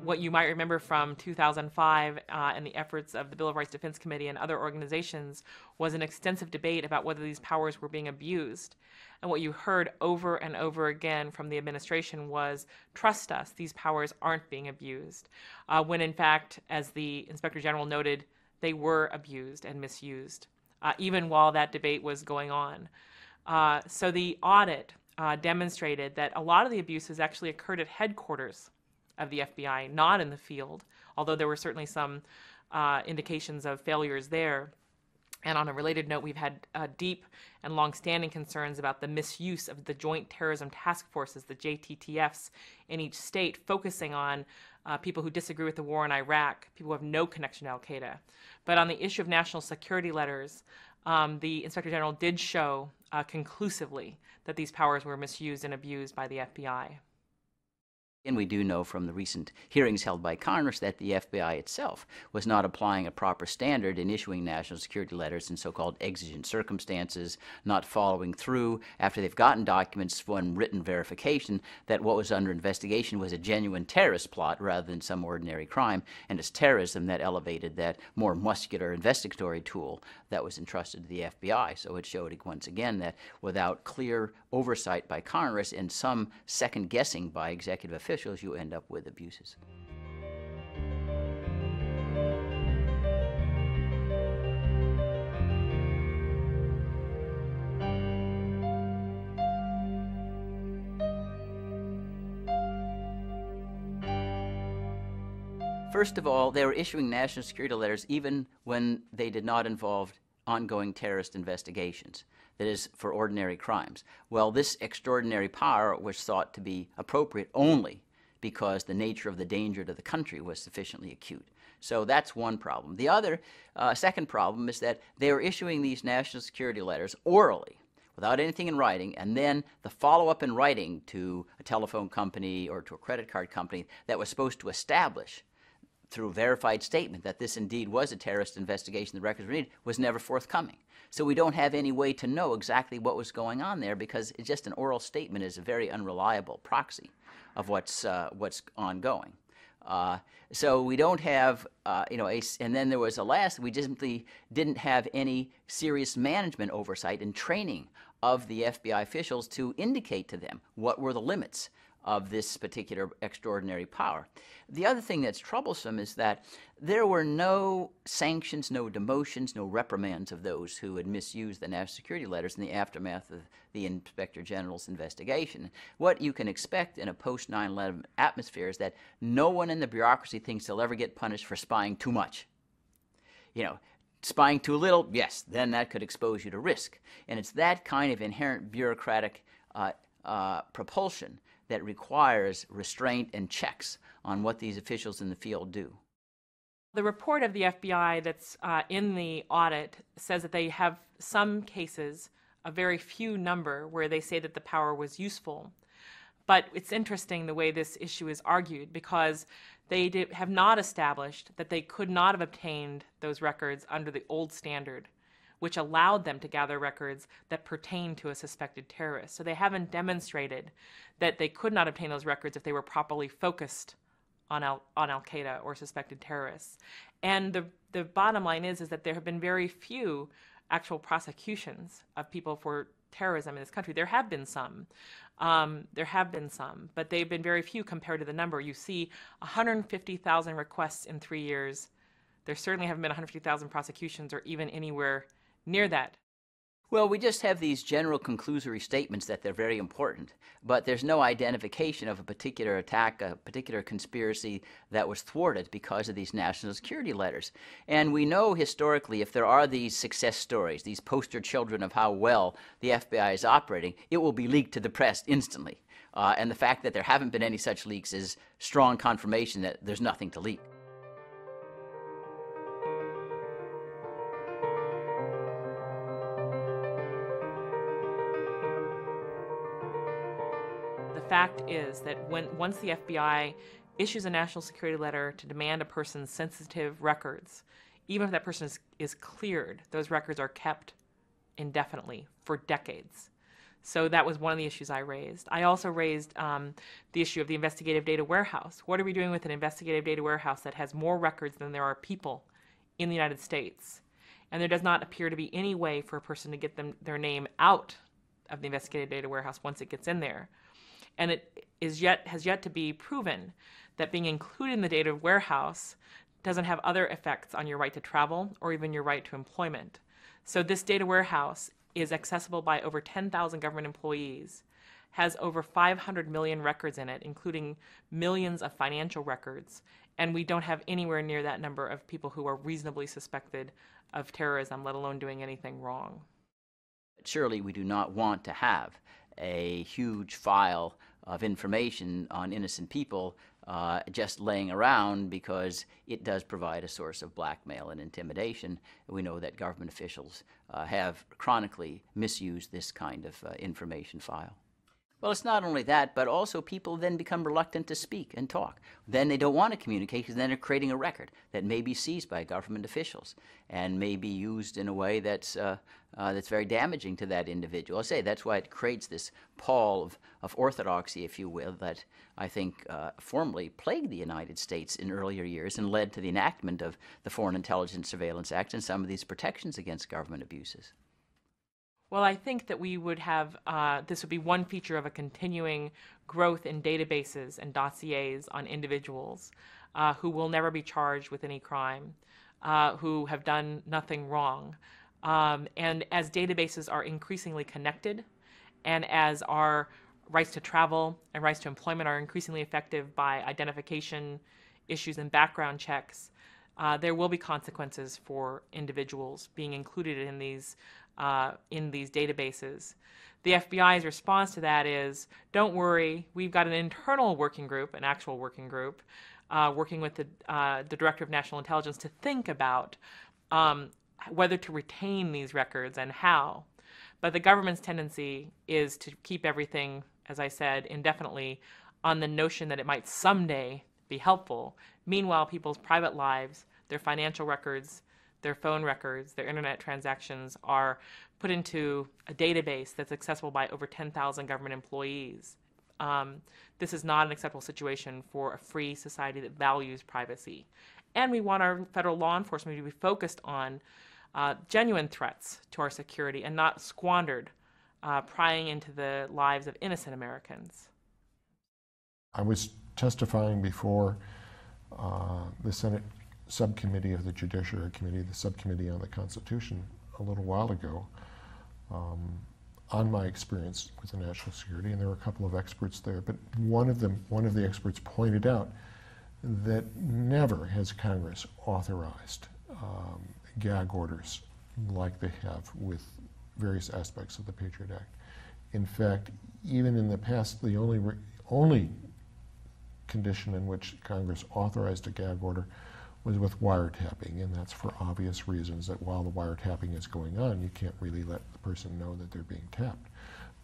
what you might remember from 2005 and the efforts of the Bill of Rights Defense Committee and other organizations was an extensive debate about whether these powers were being abused. And what you heard over and over again from the administration was, trust us, these powers aren't being abused. When in fact, as the Inspector General noted, they were abused and misused, even while that debate was going on. So the audit demonstrated that a lot of the abuses actually occurred at headquarters of the FBI, not in the field, although there were certainly some indications of failures there. And on a related note, we've had deep and long-standing concerns about the misuse of the Joint Terrorism Task Forces, the JTTFs, in each state, focusing on people who disagree with the war in Iraq, people who have no connection to al-Qaeda. But on the issue of national security letters, the Inspector General did show conclusively that these powers were misused and abused by the FBI. And we do know from the recent hearings held by Congress that the FBI itself was not applying a proper standard in issuing national security letters in so-called exigent circumstances, not following through after they've gotten documents from written verification that what was under investigation was a genuine terrorist plot rather than some ordinary crime. And it's terrorism that elevated that more muscular investigatory tool that was entrusted to the FBI. So it showed once again that without clear oversight by Congress and some second guessing by executive officials, you end up with abuses. First of all, they were issuing national security letters even when they did not involve ongoing terrorist investigations, that is, for ordinary crimes. Well, this extraordinary power was thought to be appropriate only because the nature of the danger to the country was sufficiently acute. So that's one problem. The other, second problem is that they were issuing these national security letters orally, without anything in writing, and then the follow-up in writing to a telephone company or to a credit card company that was supposed to establish through a verified statement that this indeed was a terrorist investigation, the records were needed, was never forthcoming. So we don't have any way to know exactly what was going on there because it's just an oral statement is a very unreliable proxy of what's ongoing. So we don't have, and then there was a last, we simply didn't have any serious management oversight and training of the FBI officials to indicate to them what were the limits of this particular extraordinary power. The other thing that's troublesome is that there were no sanctions, no demotions, no reprimands of those who had misused the national security letters in the aftermath of the Inspector General's investigation. What you can expect in a post-9/11 atmosphere is that no one in the bureaucracy thinks they'll ever get punished for spying too much. You know, spying too little, yes, then that could expose you to risk. And it's that kind of inherent bureaucratic propulsion that requires restraint and checks on what these officials in the field do. The report of the FBI that's in the audit says that they have some cases, a very few number, where they say that the power was useful. But it's interesting the way this issue is argued because they have not established that they could not have obtained those records under the old standard, which allowed them to gather records that pertain to a suspected terrorist. So they haven't demonstrated that they could not obtain those records if they were properly focused on al-Qaeda or suspected terrorists. And the bottom line is that there have been very few actual prosecutions of people for terrorism in this country. There have been some. But they've been very few compared to the number. You see 150,000 requests in 3 years. There certainly haven't been 150,000 prosecutions or even anywhere near that. Well, we just have these general conclusory statements that they're very important, but there's no identification of a particular attack, a particular conspiracy that was thwarted because of these national security letters. And we know historically if there are these success stories, these poster children of how well the FBI is operating, it will be leaked to the press instantly. And the fact that there haven't been any such leaks is strong confirmation that there's nothing to leak. The fact is that once the FBI issues a national security letter to demand a person's sensitive records, even if that person is cleared, those records are kept indefinitely for decades. So that was one of the issues I raised. I also raised the issue of the investigative data warehouse. What are we doing with an investigative data warehouse that has more records than there are people in the United States? And there does not appear to be any way for a person to get their name out of the investigative data warehouse once it gets in there. And it has yet to be proven that being included in the data warehouse doesn't have other effects on your right to travel or even your right to employment. So this data warehouse is accessible by over 10,000 government employees, has over 500 million records in it, including millions of financial records, and we don't have anywhere near that number of people who are reasonably suspected of terrorism, let alone doing anything wrong. Surely we do not want to have a huge file of information on innocent people just laying around, because it does provide a source of blackmail and intimidation. We know that government officials have chronically misused this kind of information file. Well, it's not only that, but also people then become reluctant to speak and talk. Then they don't want to communicate, because then they're creating a record that may be seized by government officials and may be used in a way that's very damaging to that individual. I say that's why it creates this pall of orthodoxy, if you will, that I think formerly plagued the United States in earlier years and led to the enactment of the Foreign Intelligence Surveillance Act and some of these protections against government abuses. Well, I think that we would have, this would be one feature of a continuing growth in databases and dossiers on individuals who will never be charged with any crime, who have done nothing wrong. And as databases are increasingly connected, and as our rights to travel and rights to employment are increasingly effective by identification issues and background checks, there will be consequences for individuals being included in these databases. The FBI's response to that is, don't worry, we've got an internal working group, an actual working group, working with the Director of National Intelligence to think about whether to retain these records and how. But the government's tendency is to keep everything, as I said, indefinitely on the notion that it might someday be helpful. Meanwhile, people's private lives, their financial records, their phone records, their internet transactions are put into a database that's accessible by over 10,000 government employees. This is not an acceptable situation for a free society that values privacy. And we want our federal law enforcement to be focused on genuine threats to our security and not squandered prying into the lives of innocent Americans. I was testifying before the Senate subcommittee of the Judiciary Committee, the subcommittee on the Constitution, a little while ago, on my experience with the national security, and there were a couple of experts there, but one of the experts pointed out that never has Congress authorized gag orders like they have with various aspects of the Patriot Act. In fact, even in the past, the only condition in which Congress authorized a gag order was with wiretapping, and that's for obvious reasons, that while the wiretapping is going on, you can't really let the person know that they're being tapped.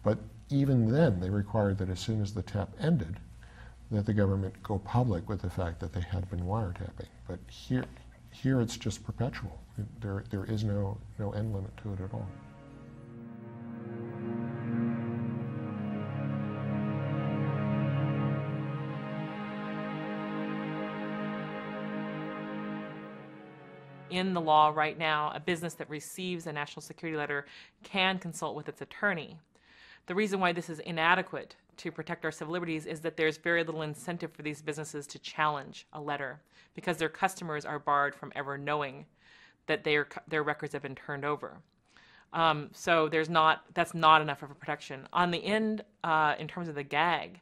But even then, they required that as soon as the tap ended, that the government go public with the fact that they had been wiretapping. But here it's just perpetual. There is no end limit to it at all. In the law right now, a business that receives a national security letter can consult with its attorney. The reason why this is inadequate to protect our civil liberties is that there's very little incentive for these businesses to challenge a letter, because their customers are barred from ever knowing that their records have been turned over. So that's not enough of a protection. On the end, in terms of the gag,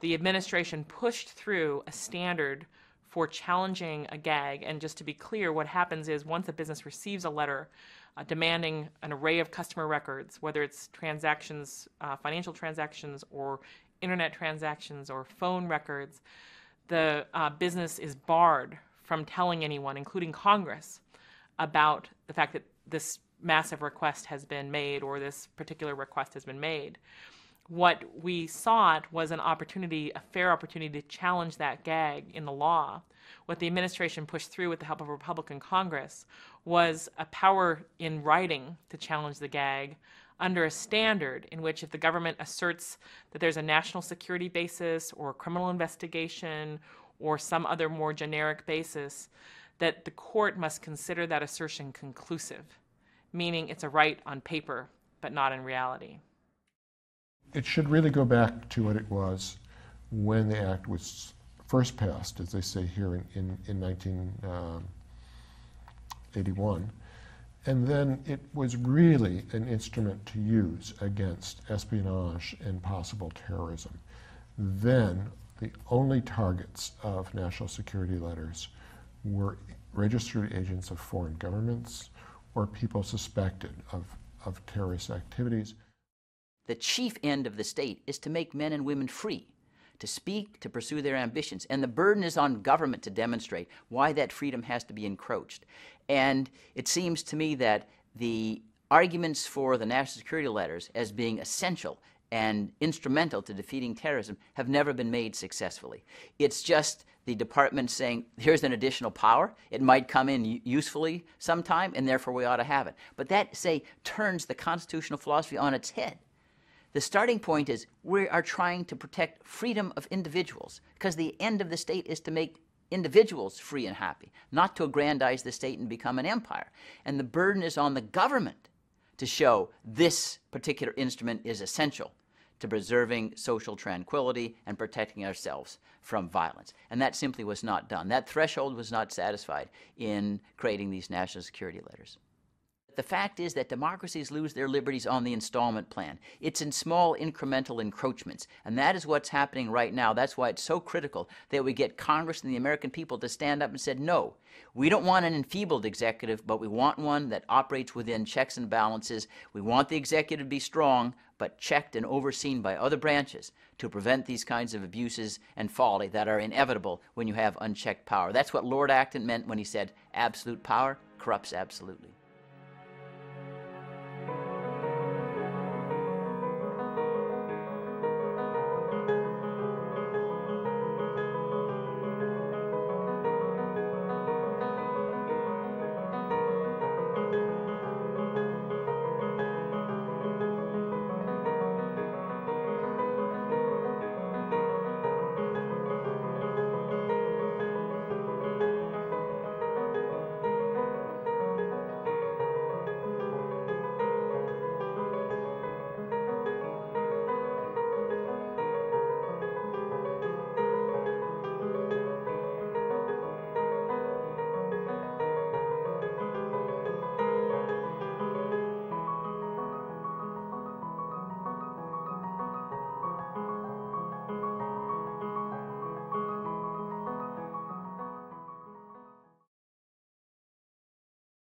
the administration pushed through a standard for challenging a gag. And just to be clear, what happens is once a business receives a letter demanding an array of customer records, whether it's transactions, financial transactions, or internet transactions, or phone records, the business is barred from telling anyone, including Congress, about the fact that this massive request has been made or this particular request has been made. What we sought was an opportunity, a fair opportunity to challenge that gag in the law. What the administration pushed through with the help of a Republican Congress was a power in writing to challenge the gag under a standard in which if the government asserts that there's a national security basis or criminal investigation or some other more generic basis, that the court must consider that assertion conclusive, meaning it's a right on paper, but not in reality. It should really go back to what it was when the act was first passed, as they say here in 1981. And then it was really an instrument to use against espionage and possible terrorism. Then the only targets of national security letters were registered agents of foreign governments or people suspected of terrorist activities. The chief end of the state is to make men and women free, to speak, to pursue their ambitions. And the burden is on government to demonstrate why that freedom has to be encroached. And it seems to me that the arguments for the national security letters as being essential and instrumental to defeating terrorism have never been made successfully. It's just the department saying, here's an additional power. It might come in usefully sometime, and therefore we ought to have it. But that, say, turns the constitutional philosophy on its head. The starting point is we are trying to protect freedom of individuals, because the end of the state is to make individuals free and happy, not to aggrandize the state and become an empire. And the burden is on the government to show this particular instrument is essential to preserving social tranquility and protecting ourselves from violence. And that simply was not done. That threshold was not satisfied in creating these national security letters. The fact is that democracies lose their liberties on the installment plan. It's in small incremental encroachments, and that is what's happening right now. That's why it's so critical that we get Congress and the American people to stand up and say, no, we don't want an enfeebled executive, but we want one that operates within checks and balances. We want the executive to be strong, but checked and overseen by other branches to prevent these kinds of abuses and folly that are inevitable when you have unchecked power. That's what Lord Acton meant when he said absolute power corrupts absolutely.